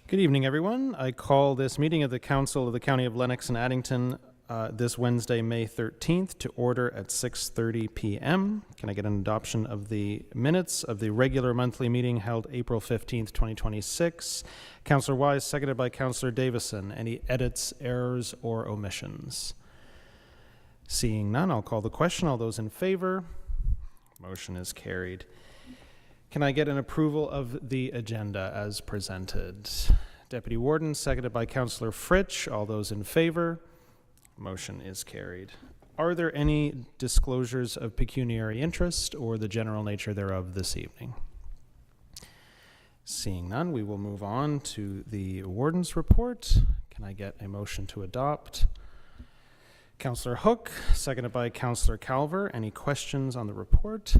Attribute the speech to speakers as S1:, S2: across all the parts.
S1: Good evening, everyone. I call this meeting of the Council of the County of Lennox and Addington this Wednesday, May 13th, to order at 6:30 p.m. Can I get an adoption of the minutes of the regular monthly meeting held April 15th, 2026? Councillor Wise, seconded by Councillor Davison. Any edits, errors, or omissions? Seeing none, I'll call the question. All those in favor? Motion is carried. Can I get an approval of the agenda as presented? Deputy Warden, seconded by Councillor Fritsch. All those in favor? Motion is carried. Are there any disclosures of pecuniary interest or the general nature thereof this evening? Seeing none, we will move on to the Warden's report. Can I get a motion to adopt? Councillor Hook, seconded by Councillor Calver. Any questions on the report?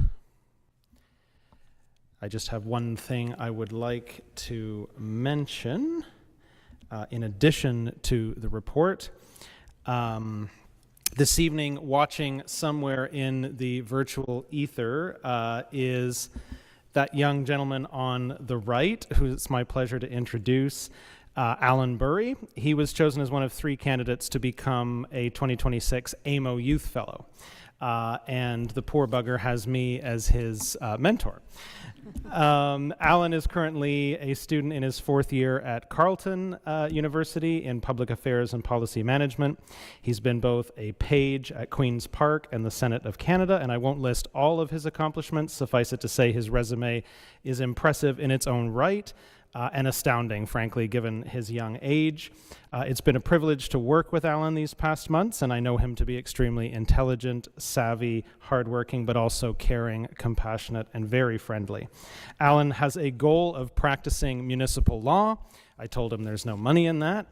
S1: I just have one thing I would like to mention in addition to the report. This evening, watching somewhere in the virtual ether is that young gentleman on the right, who it's my pleasure to introduce, Alan Burry. He was chosen as one of 3 candidates to become a 2026 AMO Youth Fellow. And the poor bugger has me as his mentor. Alan is currently a student in his 4th year at Carleton University in Public Affairs and Policy Management. He's been both a page at Queen's Park and the Senate of Canada, and I won't list all of his accomplishments. Suffice it to say his resume is impressive in its own right. And astounding, frankly, given his young age. It's been a privilege to work with Alan these past months, and I know him to be extremely intelligent, savvy, hardworking, but also caring, compassionate, and very friendly. Alan has a goal of practicing municipal law. I told him there's no money in that.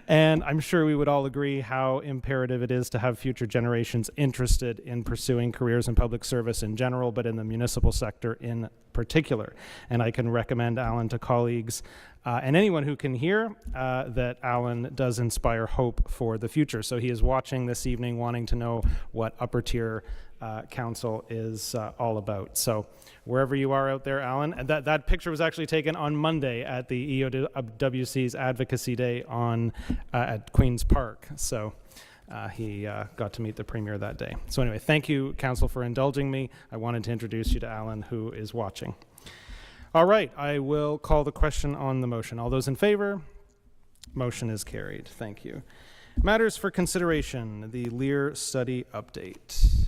S1: And I'm sure we would all agree how imperative it is to have future generations interested in pursuing careers in public service in general, but in the municipal sector in particular. And I can recommend Alan to colleagues and anyone who can hear that Alan does inspire hope for the future. So he is watching this evening wanting to know what upper tier council is all about. So wherever you are out there, Alan, and that picture was actually taken on Monday at the EOWC's Advocacy Day at Queen's Park. So he got to meet the Premier that day. So anyway, thank you, Council, for indulging me. I wanted to introduce you to Alan, who is watching. All right, I will call the question on the motion. All those in favor? Motion is carried. Thank you. Matters for consideration, the Lear study update.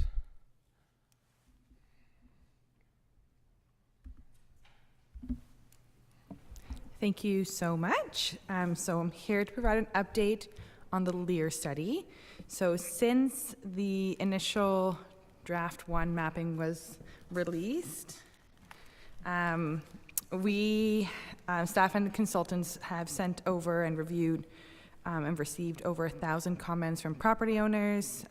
S2: Thank you so much. So I'm here to provide an update on the Lear study. So since the initial draft 1 mapping was released, we, staff and consultants, have sent over and reviewed and received over 1,000 comments from property owners,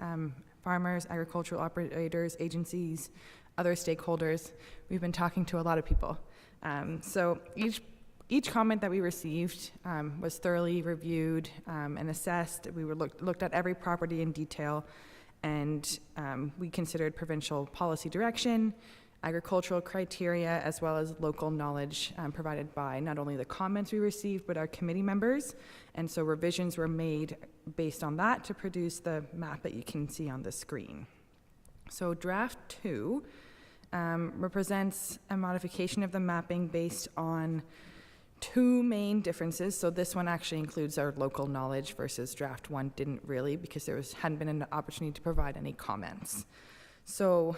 S2: farmers, agricultural operators, agencies, other stakeholders. We've been talking to a lot of people. So each comment that we received was thoroughly reviewed and assessed. We looked at every property in detail, and we considered provincial policy direction, agricultural criteria, as well as local knowledge provided by not only the comments we received, but our committee members. And so revisions were made based on that to produce the map that you can see on the screen. So draft 2 represents a modification of the mapping based on 2 main differences. So this one actually includes our local knowledge versus draft 1 didn't really, because hadn't been an opportunity to provide any comments. So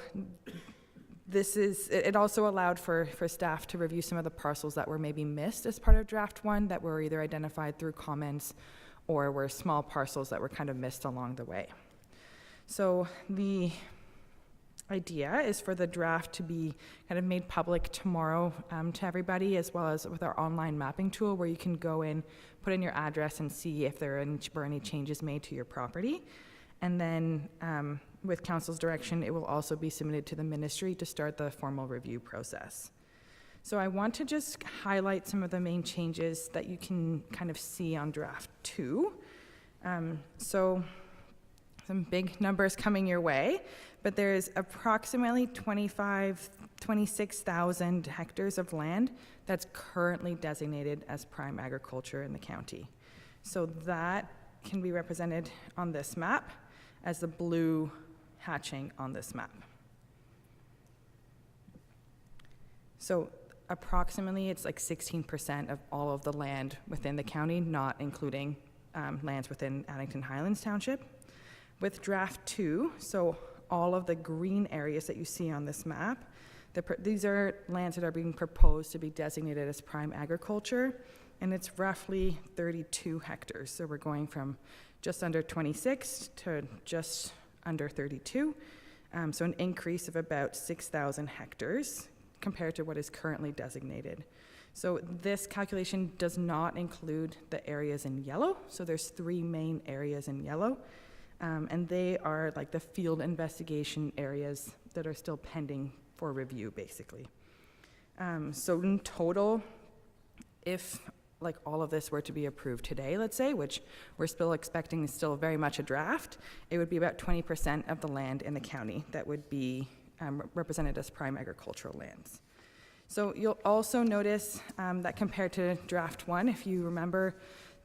S2: it also allowed for staff to review some of the parcels that were maybe missed as part of draft 1 that were either identified through comments or were small parcels that were kind of missed along the way. So the idea is for the draft to be kind of made public tomorrow to everybody, as well as with our online mapping tool, where you can go in, put in your address, and see if there were any changes made to your property. And then with council's direction, it will also be submitted to the ministry to start the formal review process. So I want to just highlight some of the main changes that you can kind of see on draft 2. So some big numbers coming your way, but there's approximately 25 26,000 hectares of land that's currently designated as prime agriculture in the county. So that can be represented on this map as the blue hatching on this map. So approximately it's like 16% of all of the land within the county, not including lands within Addington Highlands Township. With draft 2, so all of the green areas that you see on this map, these are lands that are being proposed to be designated as prime agriculture, and it's roughly 32 hectares. So we're going from just under 26 to just under 32, so an increase of about 6,000 hectares compared to what is currently designated. So this calculation does not include the areas in yellow. So there's 3 main areas in yellow, and they are like the field investigation areas that are still pending for review, basically. So in total, if like all of this were to be approved today, let's say, which we're still expecting is still very much a draft, it would be about 20% of the land in the county that would be represented as prime agricultural lands. So you'll also notice that compared to draft 1, if you remember,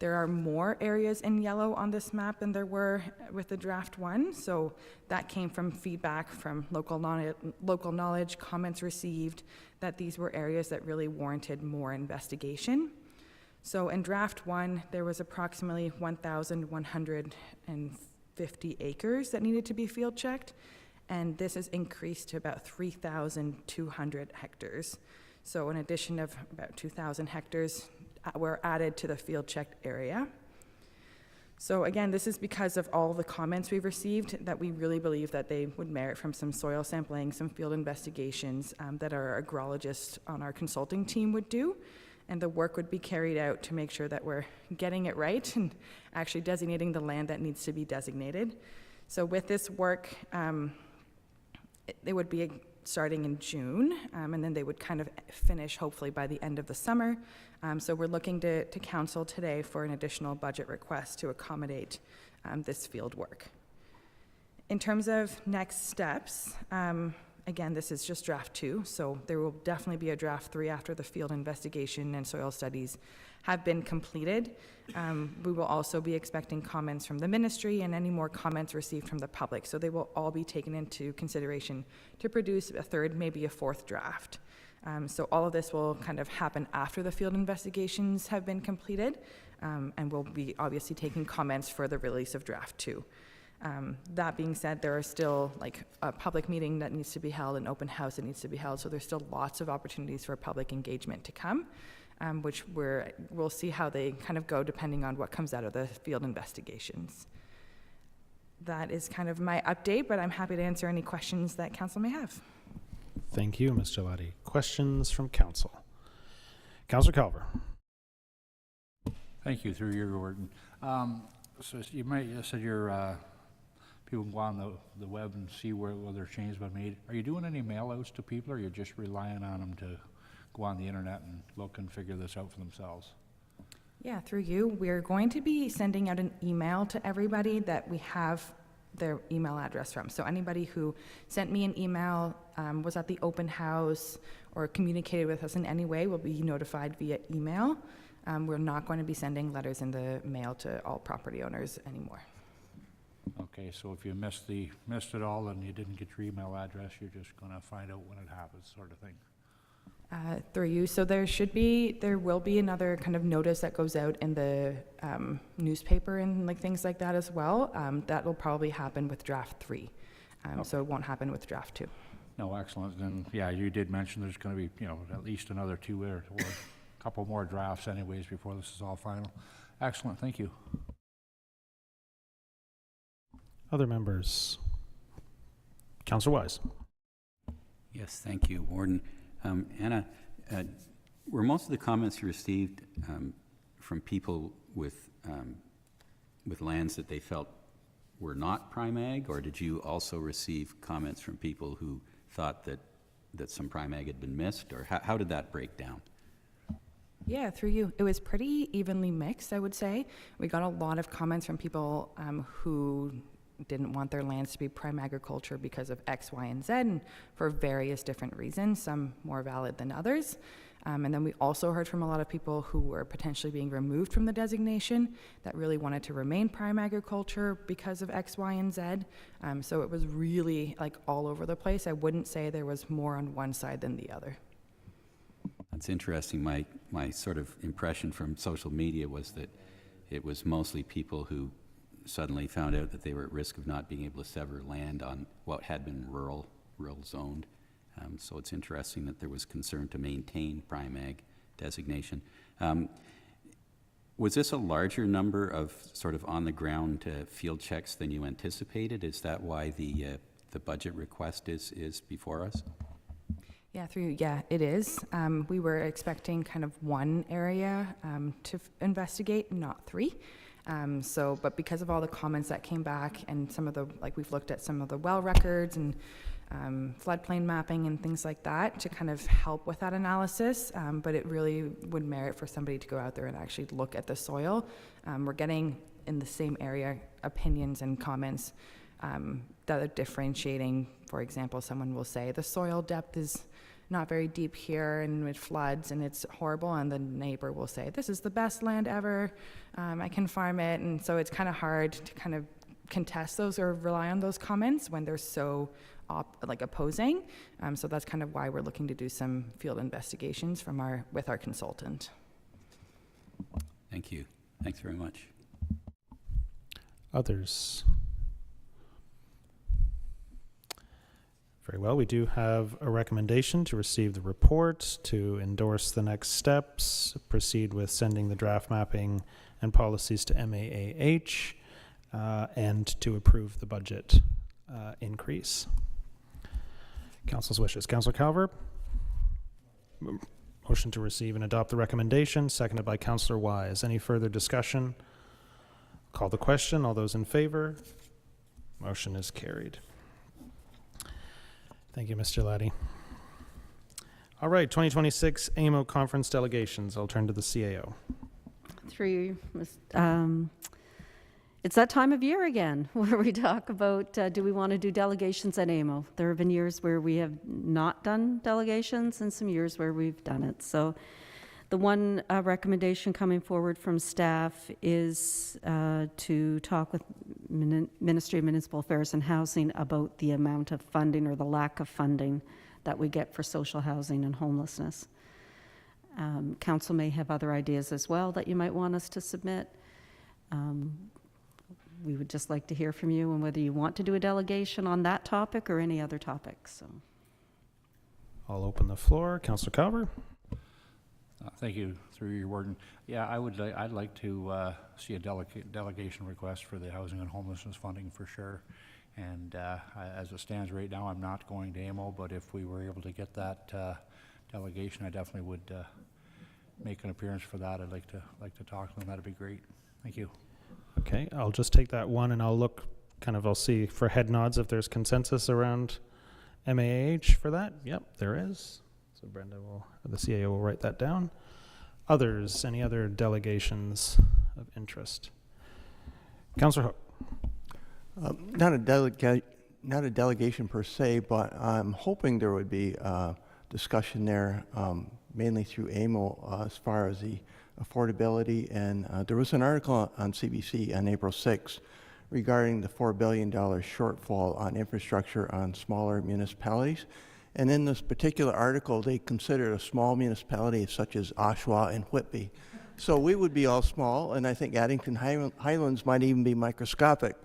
S2: there are more areas in yellow on this map than there were with the draft 1. So that came from feedback from local knowledge, comments received, that these were areas that really warranted more investigation. So in draft 1, there was approximately 1,150 acres that needed to be field checked, and this has increased to about 3,200 hectares. So an addition of about 2,000 hectares were added to the field checked area. So again, this is because of all the comments we've received that we really believe that they would merit from some soil sampling, some field investigations that our agrologist on our consulting team would do. And the work would be carried out to make sure that we're getting it right and actually designating the land that needs to be designated. So with this work, it would be starting in June, and then they would kind of finish hopefully by the end of the summer. So we're looking to council today for an additional budget request to accommodate this field work. In terms of next steps, again, this is just draft 2, so there will definitely be a draft 3 after the field investigation and soil studies have been completed. We will also be expecting comments from the ministry and any more comments received from the public, so they will all be taken into consideration to produce a 3rd, maybe a 4th draft. So all of this will kind of happen after the field investigations have been completed, and we'll be obviously taking comments for the release of draft 2. That being said, there are still like a public meeting that needs to be held, an open house that needs to be held, so there's still lots of opportunities for public engagement to come, which we'll see how they kind of go depending on what comes out of the field investigations. That is kind of my update, but I'm happy to answer any questions that council may have.
S1: Thank you, Ms. Gelati. Questions from council? Councilor Calver.
S3: Thank you, through your word. So you said your people can go on the web and see whether changes have been made. Are you doing any mail-outs to people, or are you just relying on them to go on the internet and look and figure this out for themselves?
S2: Yeah, through you, we're going to be sending out an email to everybody that we have their email address from. So anybody who sent me an email, was at the open house, or communicated with us in any way will be notified via email. We're not going to be sending letters in the mail to all property owners anymore.
S3: Okay, so if you missed it all and you didn't get your email address, you're just going to find out when it happens, sort of thing.
S2: Through you, so there will be another kind of notice that goes out in the newspaper and like things like that as well. That will probably happen with draft 3, okay. So it won't happen with draft 2.
S3: No, excellent. And yeah, you did mention there's going to be, at least another 2 or a couple more drafts anyways before this is all final. Excellent, thank you.
S1: Other members? Councilor Wise.
S4: Yes, thank you, Warden. Anna, were most of the comments you received from people with lands that they felt were not prime ag, or did you also receive comments from people who thought that some prime ag had been missed, or how did that break down?
S2: Yeah, through you. It was pretty evenly mixed, I would say. We got a lot of comments from people who didn't want their lands to be prime agriculture because of X, Y, and Z, and for various different reasons, some more valid than others. And then we also heard from a lot of people who were potentially being removed from the designation that really wanted to remain prime agriculture because of X, Y, and Z. So it was really like all over the place. I wouldn't say there was more on one side than the other.
S4: That's interesting. My sort of impression from social media was that it was mostly people who suddenly found out that they were at risk of not being able to sever land on what had been rural zoned. So it's interesting that there was concern to maintain prime ag designation. Was this a larger number of sort of on-the-ground field checks than you anticipated? Is that why the budget request is before us?
S2: Yeah, it is. We were expecting kind of one area to investigate, not three. But because of all the comments that came back and some of the, like we've looked at some of the well records and floodplain mapping and things like that to kind of help with that analysis, but it really would merit for somebody to go out there and actually look at the soil. We're getting in the same area opinions and comments that are differentiating. For example, someone will say the soil depth is not very deep here and it floods and it's horrible, and the neighbor will say this is the best land ever, I can farm it. And so it's kind of hard to kind of contest those or rely on those comments when they're so opposing. So that's kind of why we're looking to do some field investigations with our consultant.
S4: Thank you. Thanks very much.
S1: Others? Very well. We do have a recommendation to receive the report, to endorse the next steps, proceed with sending the draft mapping and policies to MAAH, and to approve the budget increase. Council's wishes. Councillor Calver? Motion to receive and adopt the recommendation, seconded by Councillor Wise. Any further discussion? Call the question. All those in favor? Motion is carried. Thank you, Mr. Laddie. All right, 2026 AMO conference delegations. I'll turn to the CAO.
S5: It's that time of year again where we talk about do we want to do delegations at AMO. There have been years where we have not done delegations and some years where we've done it. So the one recommendation coming forward from staff is to talk with Ministry of Municipal Affairs and Housing about the amount of funding or the lack of funding that we get for social housing and homelessness. Council may have other ideas as well that you might want us to submit. We would just like to hear from you and whether you want to do a delegation on that topic or any other topic. So,
S1: I'll open the floor. Councillor Calver.
S3: Thank you, through your warden. Yeah, I'd like to see a delegation request for the housing and homelessness funding for sure. And as it stands right now, I'm not going to AMO, but if we were able to get that delegation, I definitely would make an appearance for that. I'd like to talk to them. That'd be great. Thank you.
S1: Okay, I'll just take that one and I'll look, I'll see for head nods if there's consensus around MAH for that. Yep, there is. So Brenda the CAO will write that down. Others, any other delegations of interest? Councillor Hook.
S6: Not a delegation per se, but I'm hoping there would be discussion there, mainly through AMO, as far as the affordability. And there was an article on CBC on April 6th regarding the $4 billion shortfall on infrastructure on smaller municipalities. And in this particular article, they considered a small municipality such as Oshawa and Whitby. So we would be all small, and I think Addington Highlands might even be microscopic.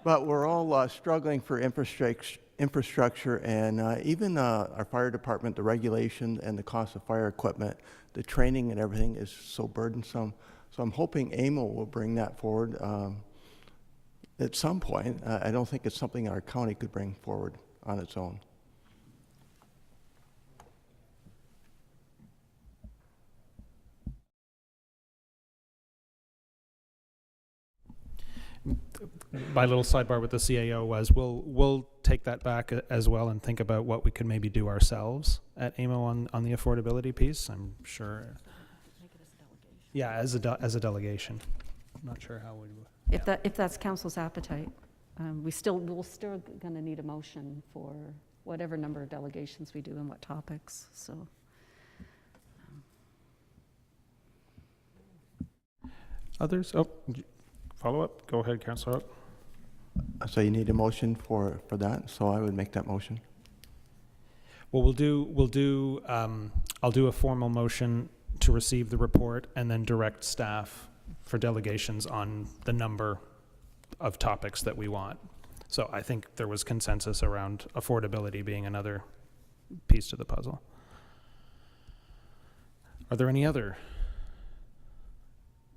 S6: But we're all struggling for infrastructure, and even our fire department, the regulation and the cost of fire equipment, the training and everything is so burdensome. So I'm hoping AMO will bring that forward at some point. I don't think it's something our county could bring forward on its own.
S1: My little sidebar with the CAO was we'll take that back as well and think about what we could maybe do ourselves at AMO on the affordability piece. I'm sure.
S5: make it as a delegation.
S1: Yeah, as a delegation. I'm not sure how we.
S5: If that's council's appetite, we're still going to need a motion for whatever number of delegations we do and what topics, so.
S1: Others? Oh, follow up? Go ahead, Councillor Hook.
S6: So you need a motion for that, so I would make that motion.
S1: Well, I'll do a formal motion to receive the report and then direct staff for delegations on the number of topics that we want. So I think there was consensus around affordability being another piece to the puzzle. Are there any other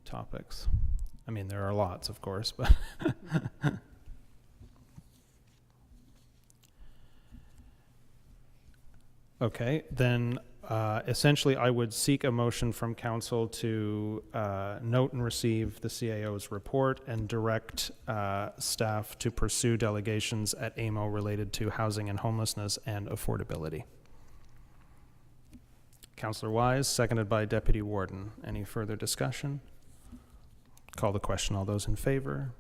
S1: topics? I mean, there are lots, of course, but okay, then essentially I would seek a motion from council to note and receive the CAO's report and direct staff to pursue delegations at AMO related to housing and homelessness and affordability. Councillor Wise, seconded by Deputy Warden. Any further discussion? Call the question. All those in favor?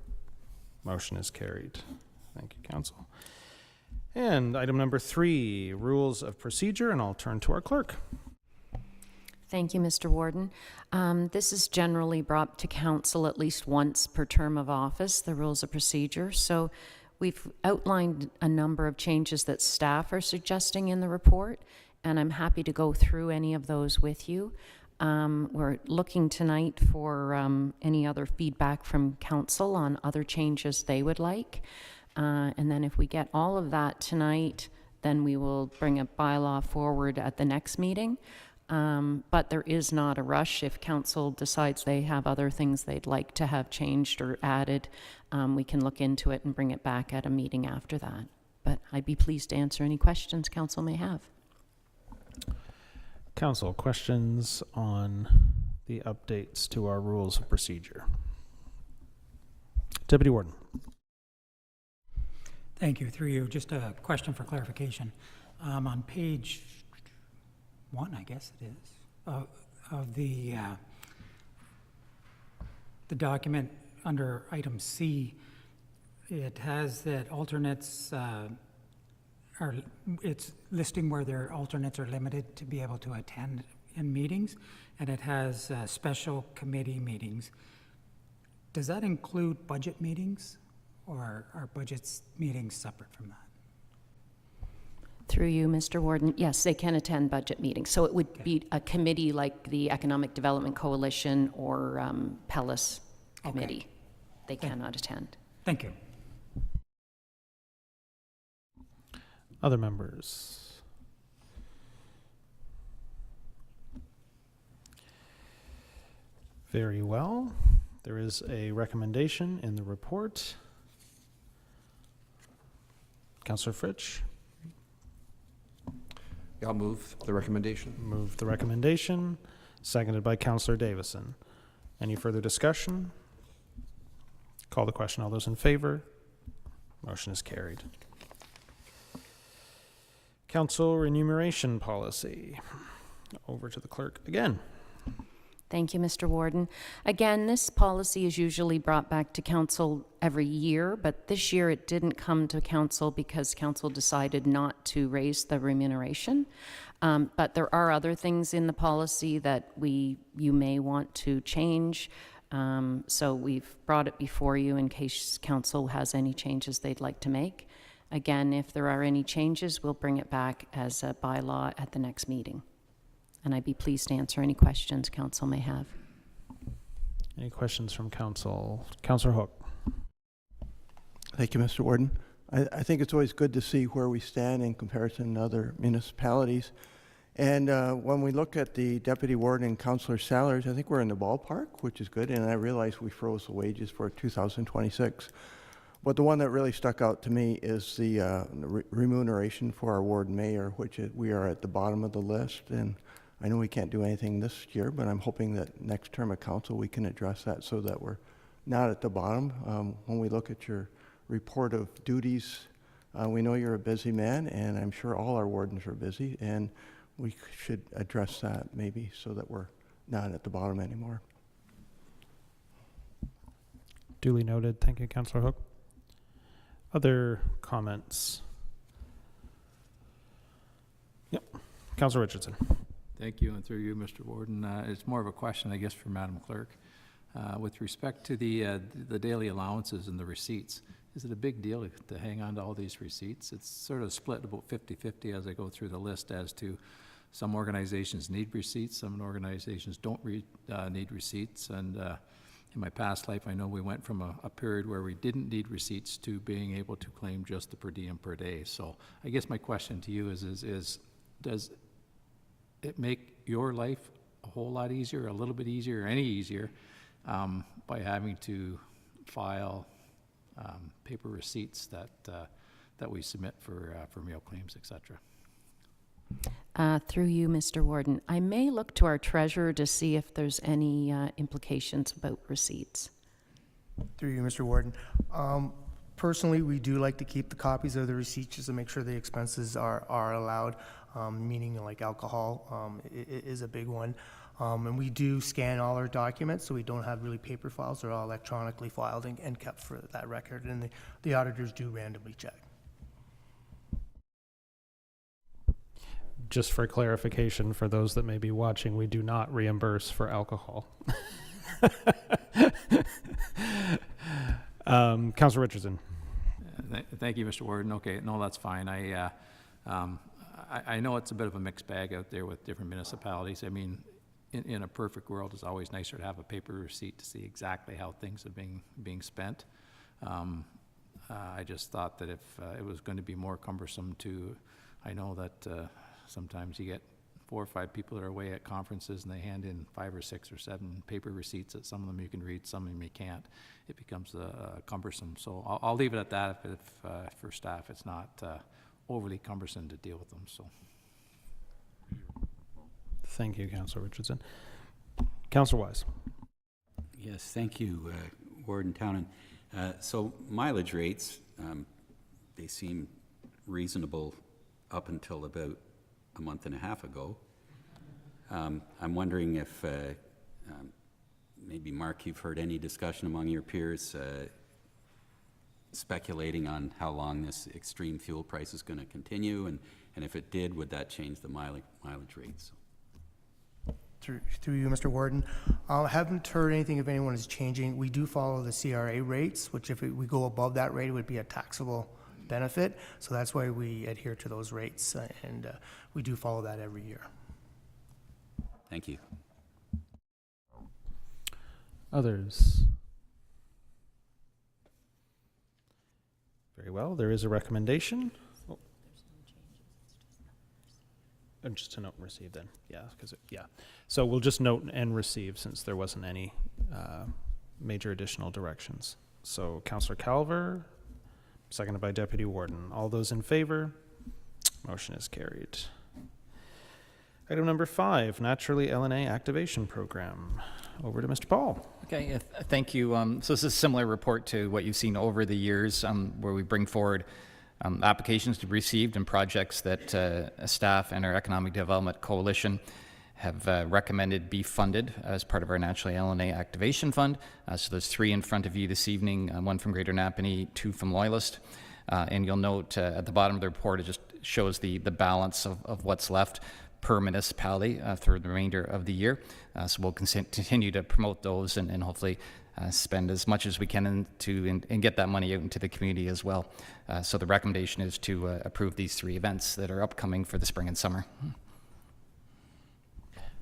S1: Motion is carried. Thank you, Council. And item number 3, rules of procedure, and I'll turn to our clerk.
S7: Thank you, Mr. Warden. This is generally brought to council at least once per term of office, the rules of procedure. So we've outlined a number of changes that staff are suggesting in the report, and I'm happy to go through any of those with you. We're looking tonight for any other feedback from council on other changes they would like. And then if we get all of that tonight, then we will bring a bylaw forward at the next meeting. But there is not a rush. If council decides they have other things they'd like to have changed or added, we can look into it and bring it back at a meeting after that. But I'd be pleased to answer any questions council may have.
S1: Council, questions on the updates to our rules of procedure? Deputy Warden.
S8: Thank you. Through you, just a question for clarification. On page 1, I guess it is, of the document under item C, it has that alternates it's listing where their alternates are limited to be able to attend in meetings, and it has special committee meetings. Does that include budget meetings, or are budgets meetings separate from that?
S7: Through you, Mr. Warden, yes, they can attend budget meetings. So it would be a committee like the Economic Development Coalition or PELIS committee. They cannot attend.
S8: Thank you.
S1: Other members? Very well. There is a recommendation in the report. Councillor Fritsch?
S9: I'll move the recommendation.
S1: Move the recommendation, seconded by Councillor Davison. Any further discussion? Call the question. All those in favor? Motion is carried. Council remuneration policy. Over to the clerk again.
S7: Thank you, Mr. Warden. Again, this policy is usually brought back to council every year, but this year it didn't come to council because council decided not to raise the remuneration. But there are other things in the policy that you may want to change. So we've brought it before you in case council has any changes they'd like to make. Again, if there are any changes, we'll bring it back as a bylaw at the next meeting. And I'd be pleased to answer any questions council may have.
S1: Any questions from council? Councillor Hook.
S6: Thank you, Mr. Warden. I think it's always good to see where we stand in comparison to other municipalities. And when we look at the deputy warden and councillor salaries, I think we're in the ballpark, which is good. And I realize we froze the wages for 2026. But the one that really stuck out to me is the remuneration for our ward mayor, which we are at the bottom of the list. And I know we can't do anything this year, but I'm hoping that next term of council we can address that so that we're not at the bottom. When we look at your report of duties, we know you're a busy man, and I'm sure all our wardens are busy, and we should address that maybe so that we're not at the bottom anymore.
S1: Duly noted. Thank you, Councillor Hook. Other comments? Yep. Councillor Richardson.
S3: Thank you, and through you, Mr. Warden. It's more of a question, I guess, for Madam Clerk. With respect to the daily allowances and the receipts, is it a big deal to hang on to all these receipts? It's sort of split about 50-50 as I go through the list as to some organizations need receipts, some organizations don't need receipts, and in my past life, I know we went from a period where we didn't need receipts to being able to claim just the per diem per day. So I guess my question to you is does it make your life a whole lot easier, a little bit easier, or any easier by having to file paper receipts that we submit for meal claims, etc.?
S7: Through you, Mr. Warden, I may look to our treasurer to see if there's any implications about receipts.
S10: Through you, Mr. Warden. Personally, we do like to keep the copies of the receipts just to make sure the expenses are allowed, meaning like alcohol is a big one. And we do scan all our documents, so we don't have really paper files. They're all electronically filed and kept for that record, and the auditors do randomly check.
S1: Just for clarification, for those that may be watching, we do not reimburse for alcohol. Councillor Richardson.
S3: Thank you, Mr. Warden. Okay, no, that's fine. I know it's a bit of a mixed bag out there with different municipalities. I mean, in a perfect world, it's always nicer to have a paper receipt to see exactly how things are being spent. I just thought that if it was going to be more cumbersome I know that sometimes you get 4 or 5 people that are away at conferences and they hand in 5 or 6 or 7 paper receipts that some of them you can read, some of them you can't. It becomes cumbersome. So I'll leave it at that if for staff it's not overly cumbersome to deal with them. So.
S1: Thank you, Councillor Richardson. Councillor Wise.
S4: Yes, thank you, Warden Townend. So mileage rates, they seem reasonable up until about a month and a half ago. I'm wondering if maybe, Mark, you've heard any discussion among your peers speculating on how long this extreme fuel price is going to continue, and if it did, would that change the mileage rates?
S10: Through you, Mr. Warden. I haven't heard anything if anyone is changing. We do follow the CRA rates, which if we go above that rate, it would be a taxable benefit. So that's why we adhere to those rates, and we do follow that every year.
S4: Thank you.
S1: Others? Very well. There is a recommendation. Oh. And just a note and receive then. Yeah, yeah. So we'll just note and receive since there wasn't any major additional directions. So Councillor Calver, seconded by Deputy Warden. All those in favor? Motion is carried. Item number 5, Naturally LNA Activation Program. Over to Mr. Paul.
S11: Okay, thank you. So this is a similar report to what you've seen over the years, where we bring forward applications to be received and projects that staff and our Economic Development Coalition have recommended be funded as part of our Naturally LNA Activation Fund. So there's 3 in front of you this evening, 1 from Greater Napanee, 2 from Loyalist. And you'll note at the bottom of the report, it just shows the balance of what's left per municipality through the remainder of the year. So we'll continue to promote those and hopefully spend as much as we can and get that money out into the community as well. So the recommendation is to approve these 3 events that are upcoming for the spring and summer.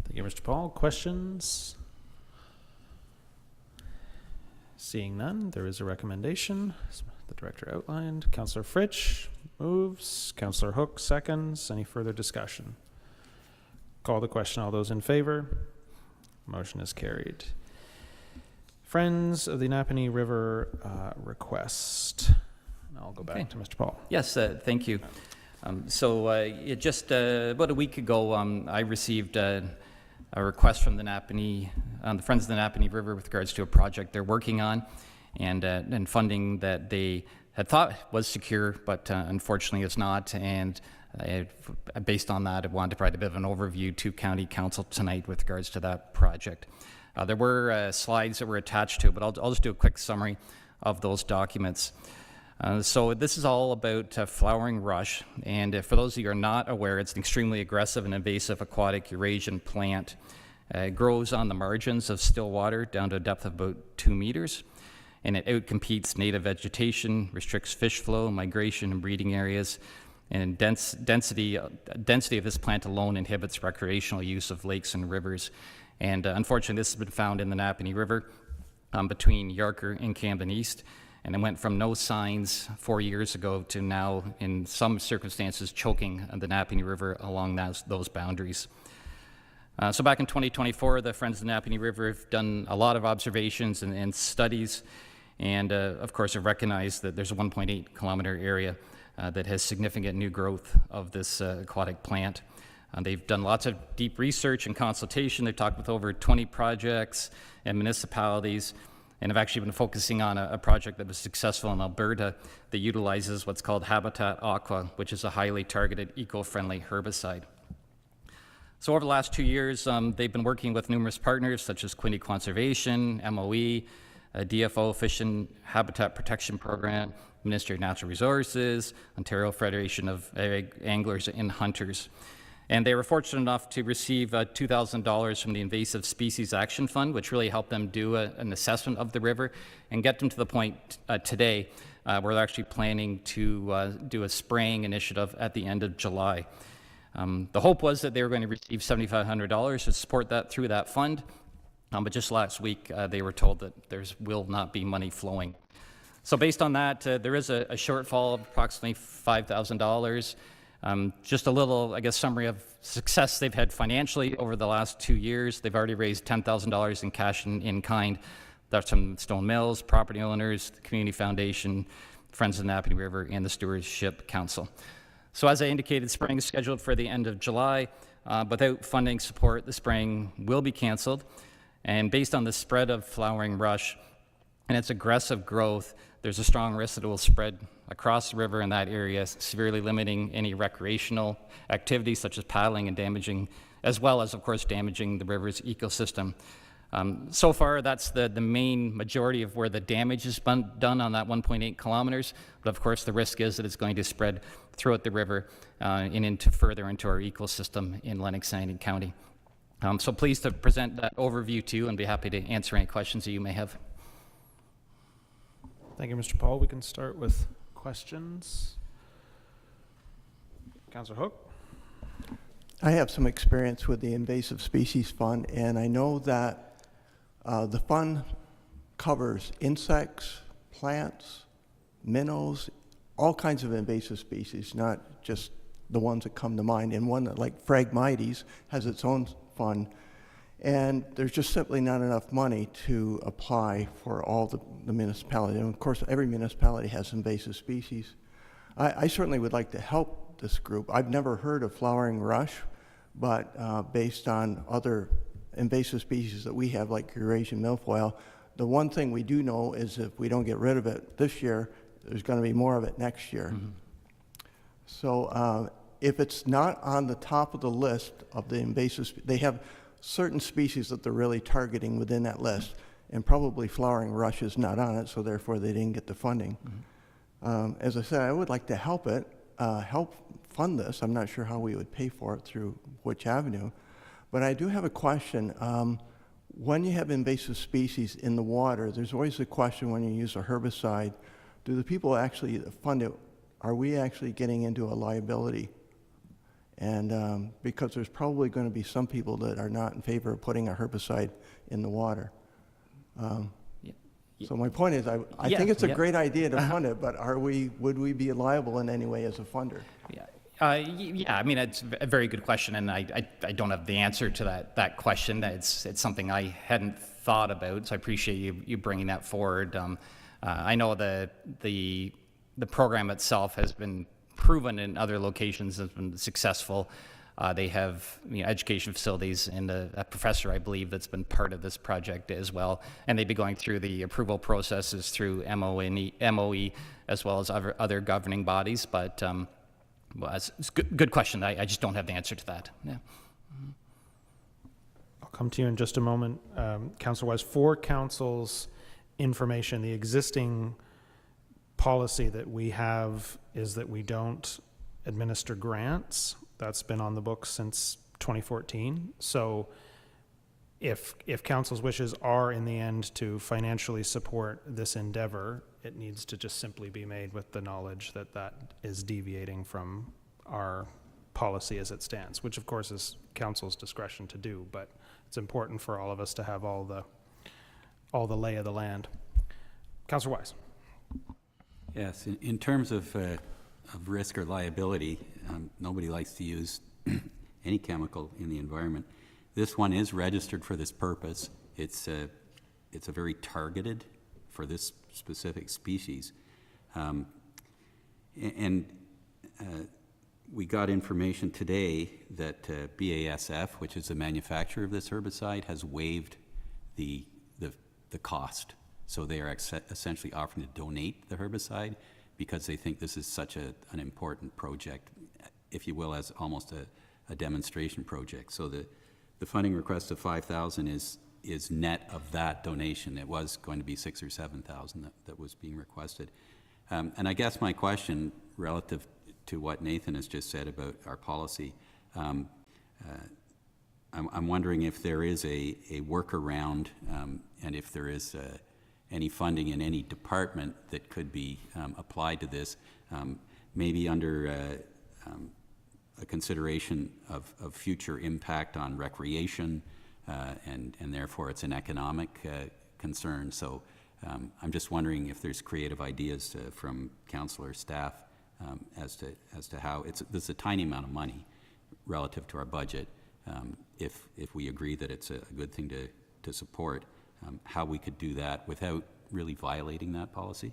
S1: Thank you, Mr. Paul. Questions? Seeing none, there is a recommendation. As the director outlined. Councillor Fritsch moves. Councillor Hook seconds. Any further discussion? Call the question. All those in favor? Motion is carried. Friends of the Napanee River request. I'll go back to Mr. Paul.
S11: Yes, thank you. Just about a week ago, I received a request from the Napanee, the Friends of the Napanee River with regards to a project they're working on and funding that they had thought was secure, but unfortunately it's not. And based on that, I wanted to provide a bit of an overview to County Council tonight with regards to that project. There were slides that were attached to it, but I'll just do a quick summary of those documents. So this is all about flowering rush, and for those of you who are not aware, it's an extremely aggressive and invasive aquatic Eurasian plant. It grows on the margins of still water down to a depth of about 2 meters, and it outcompetes native vegetation, restricts fish flow, migration, and breeding areas, and density of this plant alone inhibits recreational use of lakes and rivers. And unfortunately, this has been found in the Napanee River between Yarker and Camden East. And it went from no signs 4 years ago to now, in some circumstances, choking the Napanee River along those boundaries. So back in 2024, the Friends of the Napanee River have done a lot of observations and studies, and of course have recognized that there's a 1.8 kilometer area that has significant new growth of this aquatic plant. They've done lots of deep research and consultation. They've talked with over 20 projects and municipalities, and have actually been focusing on a project that was successful in Alberta that utilizes what's called Habitat Aqua, which is a highly targeted eco-friendly herbicide. So over the last 2 years, they've been working with numerous partners such as Quinte Conservation, MOE, DFO Fish and Habitat Protection Program, Ministry of Natural Resources, Ontario Federation of Anglers and Hunters. And they were fortunate enough to receive $2,000 from the Invasive Species Action Fund, which really helped them do an assessment of the river and get them to the point today where they're actually planning to do a spraying initiative at the end of July. The hope was that they were going to receive $7,500 to support that through that fund, but just last week they were told that there will not be money flowing. So based on that, there is a shortfall of approximately $5,000. Just a little, I guess, summary of success they've had financially over the last 2 years. They've already raised $10,000 in cash in kind. That's from Stone Mills, property owners, the Community Foundation, Friends of the Napanee River, and the Stewardship Council. So as I indicated, spraying is scheduled for the end of July. Without funding support, the spraying will be canceled. And based on the spread of flowering rush and its aggressive growth, there's a strong risk that it will spread across the river in that area, severely limiting any recreational activities such as paddling and damaging, as well as, of course, damaging the river's ecosystem. So far, that's the main majority of where the damage is done on that 1.8 kilometers. But of course, the risk is that it's going to spread throughout the river and further into our ecosystem in Lennox and Addington County. So pleased to present that overview to you and be happy to answer any questions that you may have.
S1: Thank you, Mr. Paul. We can start with questions. Councillor Hook.
S6: I have some experience with the Invasive Species Fund, and I know that the fund covers insects, plants, minnows, all kinds of invasive species, not just the ones that come to mind. And one like Phragmites has its own fund, and there's just simply not enough money to apply for all the municipalities. And of course, every municipality has invasive species. I certainly would like to help this group. I've never heard of flowering rush, but based on other invasive species that we have, like Eurasian milfoil, the one thing we do know is if we don't get rid of it this year, there's going to be more of it next year. Mm-hmm. So if it's not on the top of the list of the invasive, they have certain species that they're really targeting within that list, and probably flowering rush is not on it, so therefore they didn't get the funding. Mm-hmm. As I said, I would like to help fund this. I'm not sure how we would pay for it, through which avenue, but I do have a question. When you have invasive species in the water, there's always a question when you use a herbicide, do the people actually fund it? Are we actually getting into a liability? And because there's probably going to be some people that are not in favor of putting a herbicide in the water. So my point is, I think it's a great idea to fund it, but would we be liable in any way as a funder?
S11: Yeah, I mean, it's a very good question, and I don't have the answer to that question. It's something I hadn't thought about, so I appreciate you bringing that forward. I know the program itself has been proven in other locations, has been successful. They have education facilities, and a professor, I believe, that's been part of this project as well. And they'd be going through the approval processes through MOE as well as other governing bodies. But well, it's a good question. I just don't have the answer to that. Yeah.
S1: I'll come to you in just a moment. Councillor Wise, for Council's information, the existing policy that we have is that we don't administer grants. That's been on the books since 2014. So if council's wishes are in the end to financially support this endeavor, it needs to just simply be made with the knowledge that that is deviating from our policy as it stands, which of course is council's discretion to do, but it's important for all of us to have all the lay of the land. Councillor Wise.
S4: Yes, in terms of risk or liability, nobody likes to use any chemical in the environment. This one is registered for this purpose. It's a very targeted for this specific species. We got information today that BASF, which is the manufacturer of this herbicide, has waived the cost. So they are essentially offering to donate the herbicide because they think this is such an important project, if you will, as almost a demonstration project. So the funding request of $5,000 is net of that donation. It was going to be $6,000 or $7,000 that was being requested. And I guess my question relative to what Nathan has just said about our policy, I'm wondering if there is a workaround and if there is any funding in any department that could be applied to this, maybe under a consideration of future impact on recreation, and therefore it's an economic concern. So I'm just wondering if there's creative ideas from council or staff as to how this is a tiny amount of money relative to our budget. If we agree that it's a good thing to support, how we could do that without really violating that policy?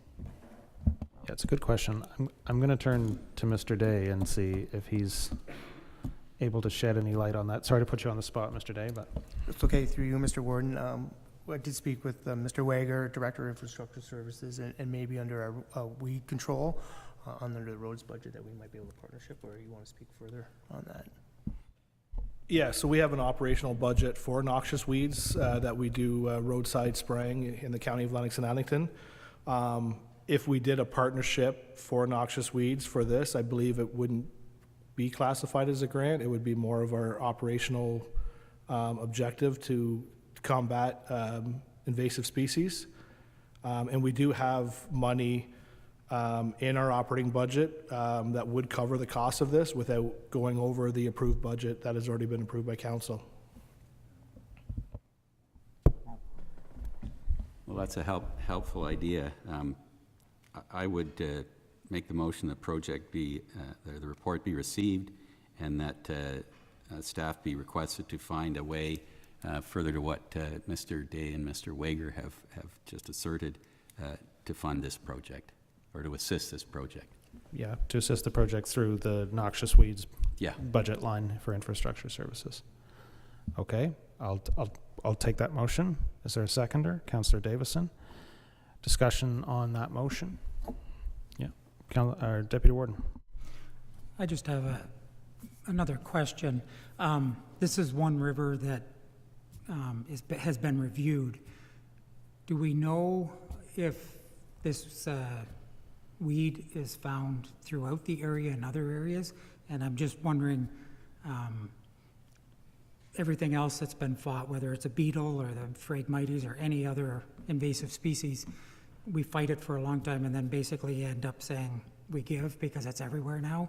S1: Yeah, it's a good question. I'm going to turn to Mr. Day and see if he's able to shed any light on that. Sorry to put you on the spot, Mr. Day, but
S10: It's okay, through you, Mr. Warden. I did speak with Mr. Wager, Director of Infrastructure Services, and maybe under our weed control, under the roads budget, that we might be able to partnership, or you want to speak further on that?
S12: Yeah, so we have an operational budget for noxious weeds that we do roadside spraying in the county of Lennox and Addington. If we did a partnership for noxious weeds for this, I believe it wouldn't be classified as a grant. It would be more of our operational objective to combat invasive species. And we do have money in our operating budget that would cover the cost of this without going over the approved budget that has already been approved by council.
S4: Well, that's a helpful idea. I would make the motion that the report be received, and that staff be requested to find a way, further to what Mr. Day and Mr. Wager have just asserted, to fund this project, or to assist this project.
S1: yeah, to assist the project through the noxious weeds
S4: Yeah.
S1: budget line for infrastructure services. Okay, I'll take that motion. Is there a seconder? Councillor Davison. Discussion on that motion? Yeah, Deputy Warden.
S8: I just have another question. This is one river that has been reviewed. Do we know if this weed is found throughout the area and other areas? And I'm just wondering, everything else that's been fought, whether it's a beetle or the Phragmites or any other invasive species, we fight it for a long time and then basically end up saying we give because it's everywhere now.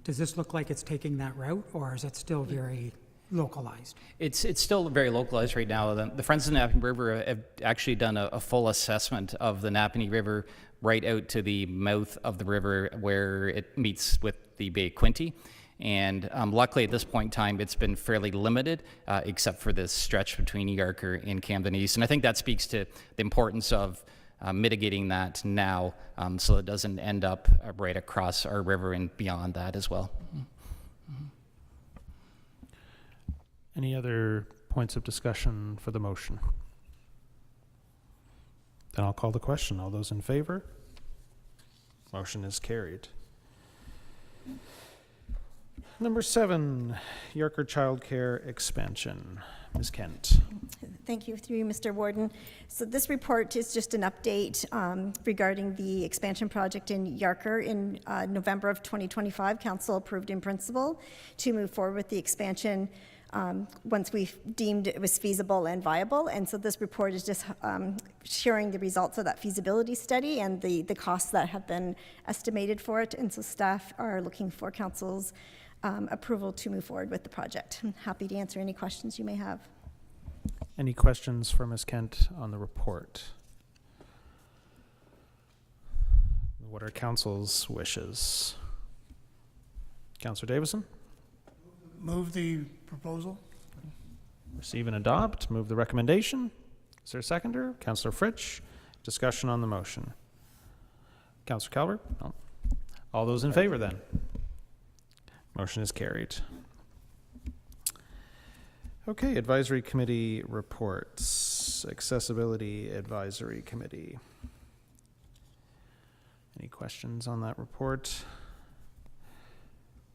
S8: Does this look like it's taking that route, or is it still very localized?
S11: It's still very localized right now. The Friends of the Napanee River have actually done a full assessment of the Napanee River right out to the mouth of the river where it meets with the Bay of Quinte. And luckily at this point in time, it's been fairly limited, except for this stretch between Yarker and Camden East. And I think that speaks to the importance of mitigating that now, so it doesn't end up right across our river and beyond that as well.
S1: Any other points of discussion for the motion? Then I'll call the question. All those in favor? Motion is carried. Number 7, Yarker Childcare expansion. Ms. Kent.
S13: Thank you, through you, Mr. Warden. So this report is just an update regarding the expansion project in Yarker. In November of 2025, Council approved in principle to move forward with the expansion once we deemed it was feasible and viable. And so this report is just sharing the results of that feasibility study and the costs that have been estimated for it. And so staff are looking for Council's approval to move forward with the project. I'm happy to answer any questions you may have.
S1: Any questions for Ms. Kent on the report? What are council's wishes? Councillor Davison?
S10: Move the proposal.
S1: Receive and adopt. Move the recommendation. Is there a seconder? Councillor Fritsch. Discussion on the motion. Councillor Calvert? No. All those in favor then? Motion is carried. Okay, Advisory Committee reports. Accessibility Advisory Committee. Any questions on that report?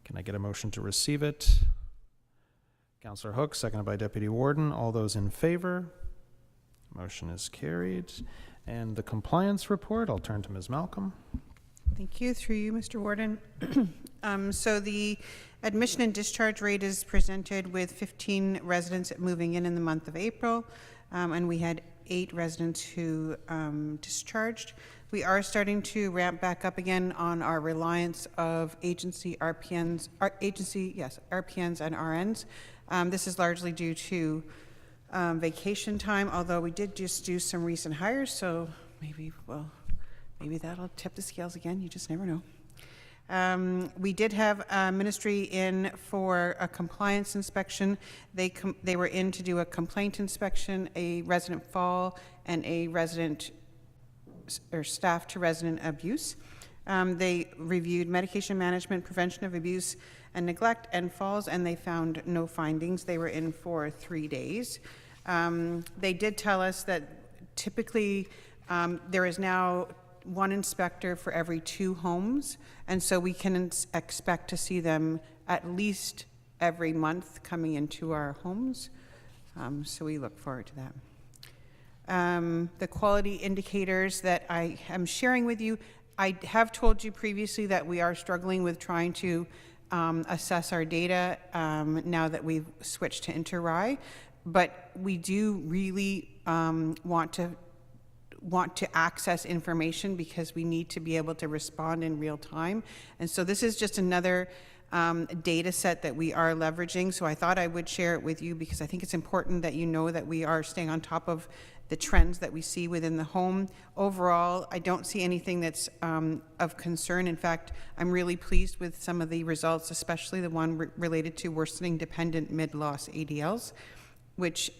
S1: Can I get a motion to receive it? Councillor Hook, seconded by Deputy Warden. All those in favor? Motion is carried. And the compliance report, I'll turn to Ms. Malcolm.
S14: Thank you. Through you, Mr. Warden. So the admission and discharge rate is presented with 15 residents moving in the month of April, and we had 8 residents who discharged. We are starting to ramp back up again on our reliance of agency RPNs, RPNs and RNs. This is largely due to vacation time, although we did just do some recent hires, so maybe that'll tip the scales again. You just never know. We did have ministry in for a compliance inspection. They were in to do a complaint inspection, a resident fall, and a resident or staff to resident abuse. They reviewed medication management, prevention of abuse and neglect, and falls, and they found no findings. They were in for 3 days. They did tell us that typically there is now 1 inspector for every 2 homes, and so we can expect to see them at least every month coming into our homes. So we look forward to that. The quality indicators that I am sharing with you, I have told you previously that we are struggling with trying to assess our data now that we've switched to InterRye, but we do really want to access information because we need to be able to respond in real time. And so this is just another data set that we are leveraging. So I thought I would share it with you because I think it's important that you know that we are staying on top of the trends that we see within the home. Overall, I don't see anything that's of concern. In fact, I'm really pleased with some of the results, especially the one related to worsening dependent mid-loss ADLs, which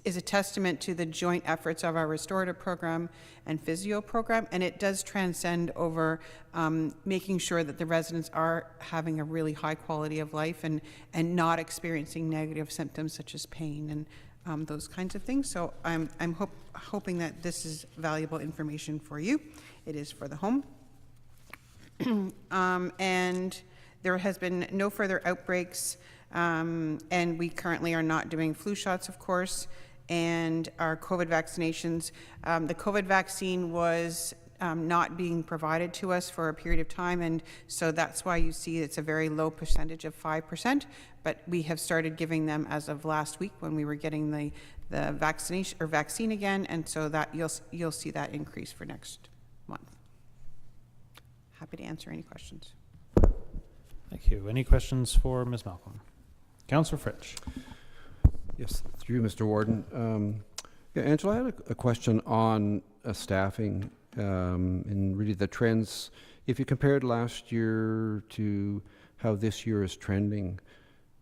S14: is a testament to the joint efforts of our restorative program and physio program, and it does transcend over making sure that the residents are having a really high quality of life and not experiencing negative symptoms such as pain and those kinds of things. So I'm hoping that this is valuable information for you. It is for the home. And there has been no further outbreaks, and we currently are not doing flu shots, of course, and our COVID vaccinations. The COVID vaccine was not being provided to us for a period of time, and so that's why you see it's a very low percentage of 5%, but we have started giving them as of last week when we were getting the vaccination or vaccine again, and so that you'll see that increase for next month. Happy to answer any questions.
S1: Thank you. Any questions for Ms. Malcolm? Councillor Fritsch.
S9: Yes, through you, Mr. Warden. Yeah, Angela, I had a question on staffing and really the trends. If you compared last year to how this year is trending,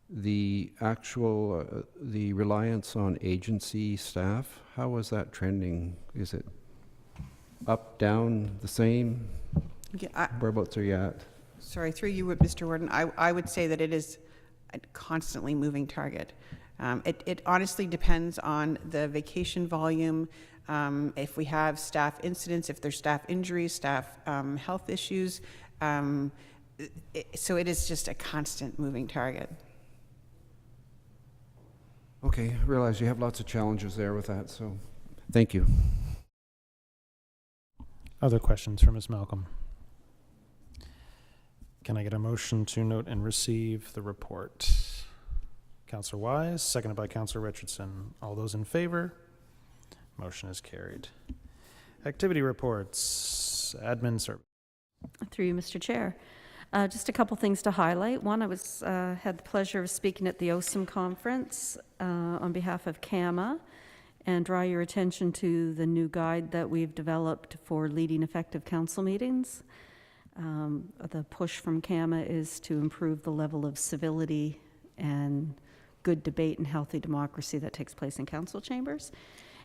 S9: the actual, the reliance on agency staff, how is that trending? Is it up, down, the same?
S14: Yeah,
S9: Whereabouts are you at?
S14: Sorry, through you, Mr. Warden, I would say that it is a constantly moving target. It honestly depends on the vacation volume, if we have staff incidents, if there's staff injuries, staff health issues. So it is just a constant moving target.
S9: Okay, I realize you have lots of challenges there with that, so thank you.
S1: Other questions for Ms. Malcolm? Can I get a motion to note and receive the report? Councillor Wise, seconded by Councillor Richardson. All those in favor? Motion is carried. Activity reports, admin service.
S5: Through you, Mr. Chair. Just a couple things to highlight. One, I had the pleasure of speaking at the OSIM conference on behalf of CAMA, and draw your attention to the new guide that we've developed for leading effective council meetings. The push from CAMA is to improve the level of civility and good debate and healthy democracy that takes place in council chambers.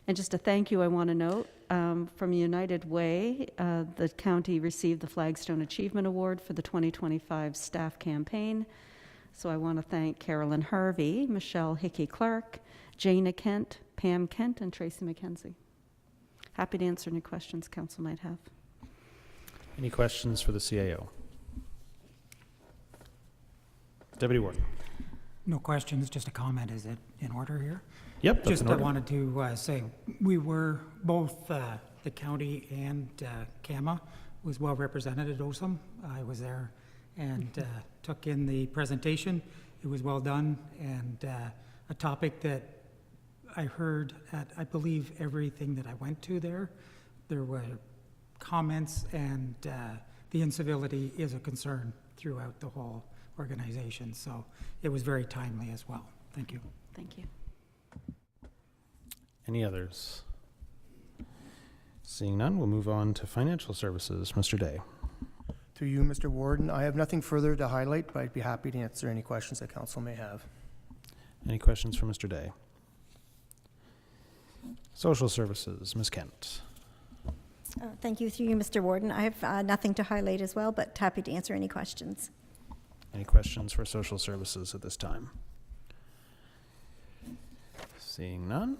S5: And just a thank you I want to note from United Way, the county received the Flagstone Achievement Award for the 2025 staff campaign. So I want to thank Carolyn Harvey, Michelle Hickey-Clark, Jana Kent, Pam Kent, and Tracy McKenzie. Happy to answer any questions council might have.
S1: Any questions for the CAO? Deputy Warden.
S8: No questions, just a comment. Is it in order here?
S1: Yep, that's
S8: Just
S1: in
S8: I
S1: order.
S8: wanted to say we were both the county and CAMA was well represented at OSIM. I was there and took in the presentation. It was well done, and a topic that I heard at, I believe, everything that I went to there. There were comments, and the incivility is a concern throughout the whole organization. So it was very timely as well. Thank you.
S5: Thank you.
S1: Any others? Seeing none, we'll move on to financial services. Mr. Day.
S10: Through you, Mr. Warden, I have nothing further to highlight, but I'd be happy to answer any questions that council may have.
S1: Any questions for Mr. Day? Social services, Ms. Kent.
S13: Thank you. Through you, Mr. Warden. I have nothing to highlight as well, but happy to answer any questions.
S1: Any questions for social services at this time? Seeing none.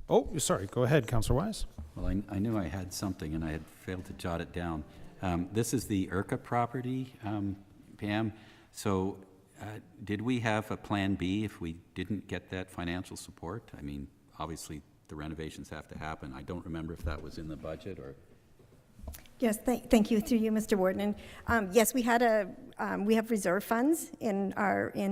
S1: Oh, sorry. Go ahead, Councillor Wise.
S4: Well, I knew I had something and I had failed to jot it down. This is the IRCA property, Pam. So did we have a plan B if we didn't get that financial support? I mean, obviously the renovations have to happen. I don't remember if that was in the budget or...
S13: Yes, thank you. Through you, Mr. Warden. Yes, we had we have reserve funds in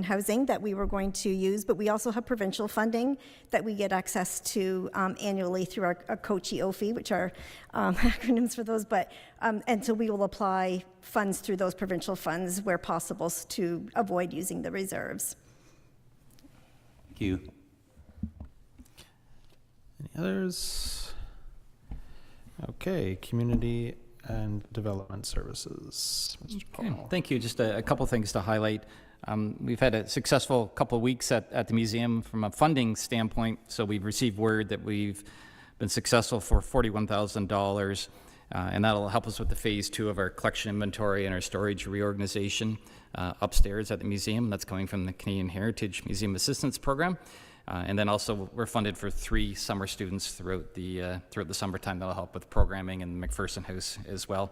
S13: housing that we were going to use, but we also have provincial funding that we get access to annually through our COCHI OFI, which are acronyms for those. But and so we will apply funds through those provincial funds where possible to avoid using the reserves.
S4: Thank you.
S1: Any others? Okay, community and development services. Mr.
S11: Okay,
S1: Paul.
S11: thank you. Just a couple things to highlight. We've had a successful couple of weeks at the museum from a funding standpoint. So we've received word that we've been successful for $41,000, and that'll help us with the phase 2 of our collection inventory and our storage reorganization upstairs at the museum. That's coming from the Canadian Heritage Museum Assistance Program. And then also we're funded for 3 summer students throughout the summertime that'll help with programming in the McPherson House as well.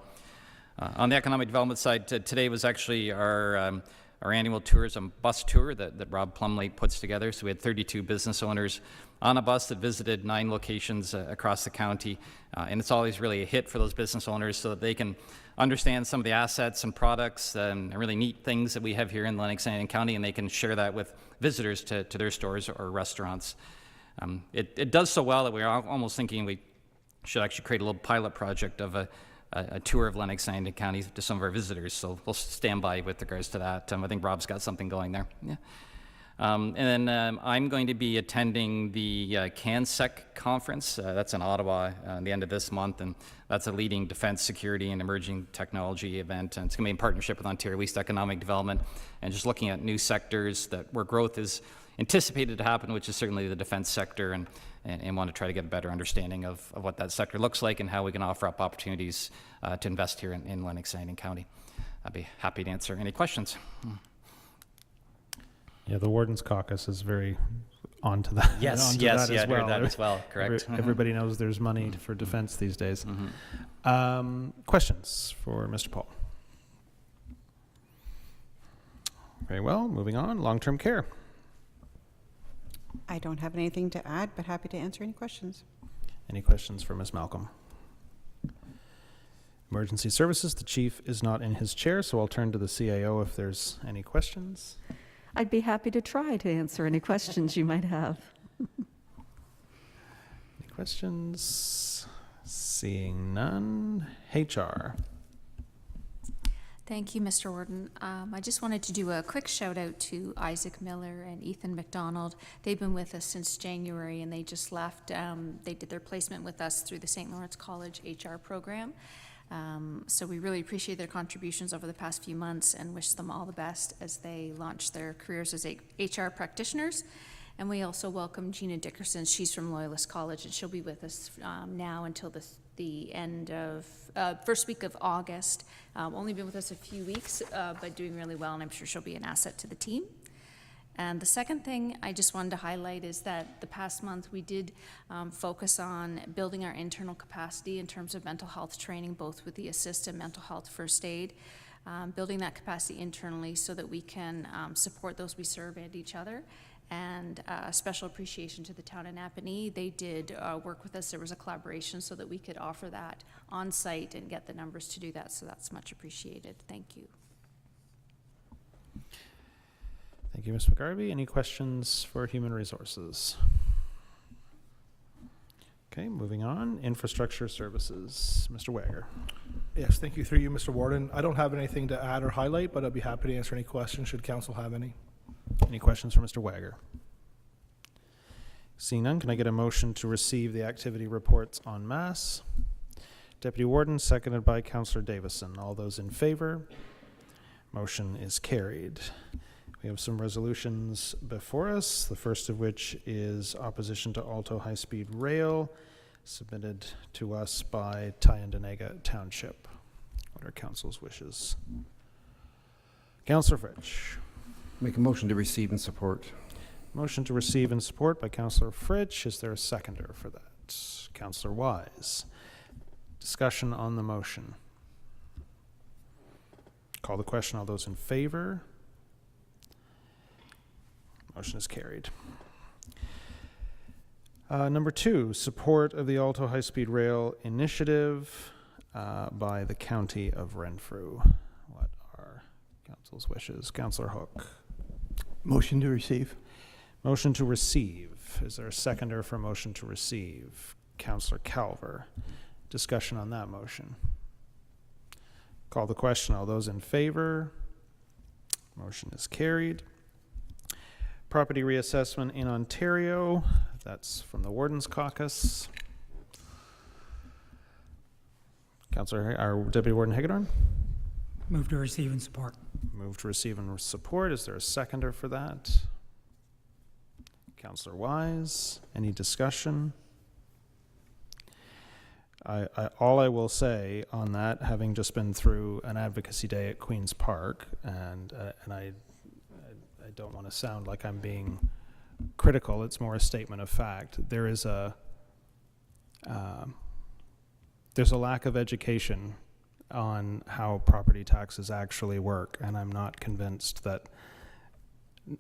S11: On the economic development side, today was actually our annual tourism bus tour that Rob Plumley puts together. So we had 32 business owners on a bus that visited 9 locations across the county. And it's always really a hit for those business owners so that they can understand some of the assets and products and really neat things that we have here in Lennox and Addington County, and they can share that with visitors to their stores or restaurants. It does so well that we're almost thinking we should actually create a little pilot project of a tour of Lennox and Addington County to some of our visitors. So we'll stand by with regards to that. I think Rob's got something going there. Yeah. And then I'm going to be attending the CanSec conference. That's in Ottawa at the end of this month, and that's a leading defense, security, and emerging technology event. And it's going to be in partnership with Ontario East Economic Development, and just looking at new sectors where growth is anticipated to happen, which is certainly the defense sector, and want to try to get a better understanding of what that sector looks like and how we can offer up opportunities to invest here in Lennox and Addington County. I'd be happy to answer any questions.
S1: Yeah, the Warden's Caucus is very onto that.
S11: Yes,
S1: onto
S11: yes,
S1: that
S11: yeah,
S1: as
S11: I
S1: well.
S11: heard that as well, correct.
S1: Everybody knows there's money for defense these days. Questions for Mr. Paul? Very well, moving on. Long-term care.
S14: I don't have anything to add, but happy to answer any questions.
S1: Any questions for Ms. Malcolm? Emergency Services, the chief is not in his chair, so I'll turn to the CAO if there's any questions.
S5: I'd be happy to try to answer any questions you might have.
S1: Any questions? Seeing none. HR.
S15: Thank you, Mr. Warden. I just wanted to do a quick shout out to Isaac Miller and Ethan McDonald. They've been with us since January and they just left. They did their placement with us through the St. Lawrence College HR program. So we really appreciate their contributions over the past few months and wish them all the best as they launch their careers as HR practitioners. And we also welcome Gina Dickerson. She's from Loyalist College and she'll be with us now until the end of first week of August. Only been with us a few weeks, but doing really well, and I'm sure she'll be an asset to the team. And the second thing I just wanted to highlight is that the past month we did focus on building our internal capacity in terms of mental health training, both with the assist and mental health first aid, building that capacity internally so that we can support those we serve and each other. And special appreciation to the town of Napanee. They did work with us. There was a collaboration so that we could offer that on site and get the numbers to do that. So that's much appreciated. Thank you.
S1: Thank you, Ms. McGarvey. Any questions for Human Resources? Okay, moving on. Infrastructure Services. Mr. Wager.
S12: Yes, thank you. Through you, Mr. Warden. I don't have anything to add or highlight, but I'd be happy to answer any questions should council have any.
S1: Any questions for Mr. Wager? Seeing none, can I get a motion to receive the activity reports en masse? Deputy Warden, seconded by Councillor Davison. All those in favor? Motion is carried. We have some resolutions before us, the first of which is opposition to Alto High-Speed Rail, submitted to us by Tyendinaga Township. What are council's wishes? Councillor Fritsch.
S9: Make a motion to receive and support.
S1: Motion to receive and support by Councillor Fritsch. Is there a seconder for that? Councillor Wise. Discussion on the motion. Call the question. All those in favor? Motion is carried. Number 2, support of the Alto High-Speed Rail initiative by the County of Renfrew. What are council's wishes? Councillor Hook.
S6: Motion to receive.
S1: Motion to receive. Is there a seconder for motion to receive? Councillor Calver. Discussion on that motion. Call the question. All those in favor? Motion is carried. Property reassessment in Ontario. That's from the Warden's Caucus. Our Deputy Warden Hagedorn.
S8: Move to receive and support.
S1: Move to receive and support. Is there a seconder for that? Councillor Wise. Any discussion? All I will say on that, having just been through an advocacy day at Queen's Park, and I don't want to sound like I'm being critical. It's more a statement of fact. There's a lack of education on how property taxes actually work, and I'm not convinced that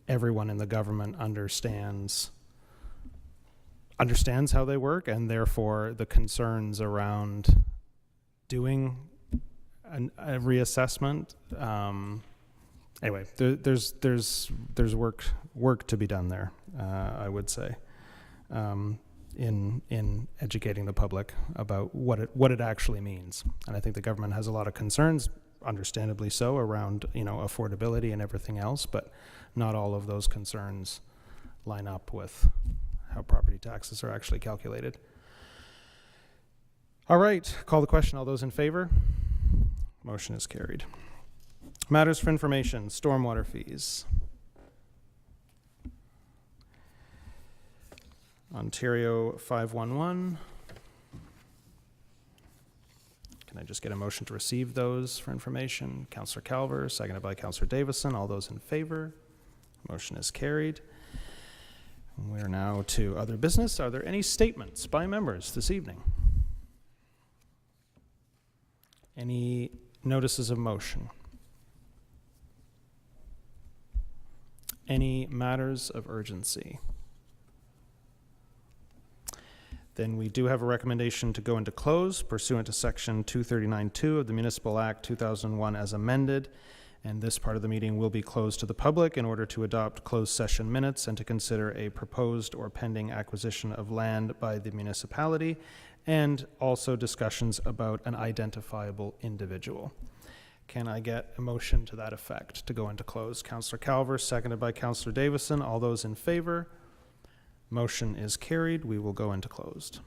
S1: everyone in the government understands how they work, and therefore the concerns around doing a reassessment. Anyway, there's work to be done there. I would say, in educating the public about what it actually means, and I think the government has a lot of concerns, understandably so, around affordability and everything else, but not all of those concerns line up with how property taxes are actually calculated. All right, call the question. All those in favor? Motion is carried. Matters for information, stormwater fees. Ontario 511. Can I just get a motion to receive those for information? Councillor Calver, seconded by Councillor Davison. All those in favor? Motion is carried. We're now to other business. Are there any statements by members this evening? Any notices of motion? Any matters of urgency? Then we do have a recommendation to go into close pursuant to Section 239(2) of the Municipal Act 2001 as amended. And this part of the meeting will be closed to the public in order to adopt closed session minutes and to consider a proposed or pending acquisition of land by the municipality, and also discussions about an identifiable individual. Can I get a motion to that effect to go into close? Councillor Calver, seconded by Councillor Davison. All those in favor? Motion is carried. We will go into closed.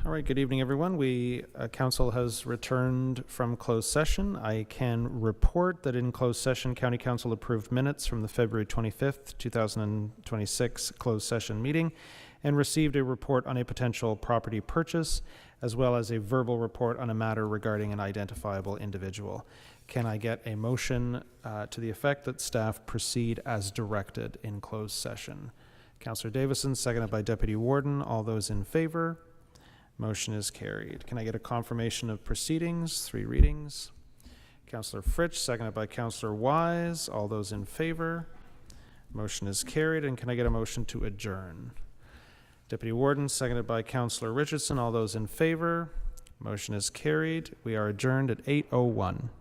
S1: All right, good evening, everyone. Council has returned from closed session. I can report that in closed session, County Council approved minutes from the February 25th, 2026 closed session meeting and received a report on a potential property purchase, as well as a verbal report on a matter regarding an identifiable individual. Can I get a motion to the effect that staff proceed as directed in closed session? Councillor Davison, seconded by Deputy Warden. All those in favor? Motion is carried. Can I get a confirmation of proceedings? 3 readings. Councillor Fritsch, seconded by Councillor Wise. All those in favor? Motion is carried. And can I get a motion to adjourn? Deputy Warden, seconded by Councillor Richardson. All those in favor? Motion is carried. We are adjourned at 8:01.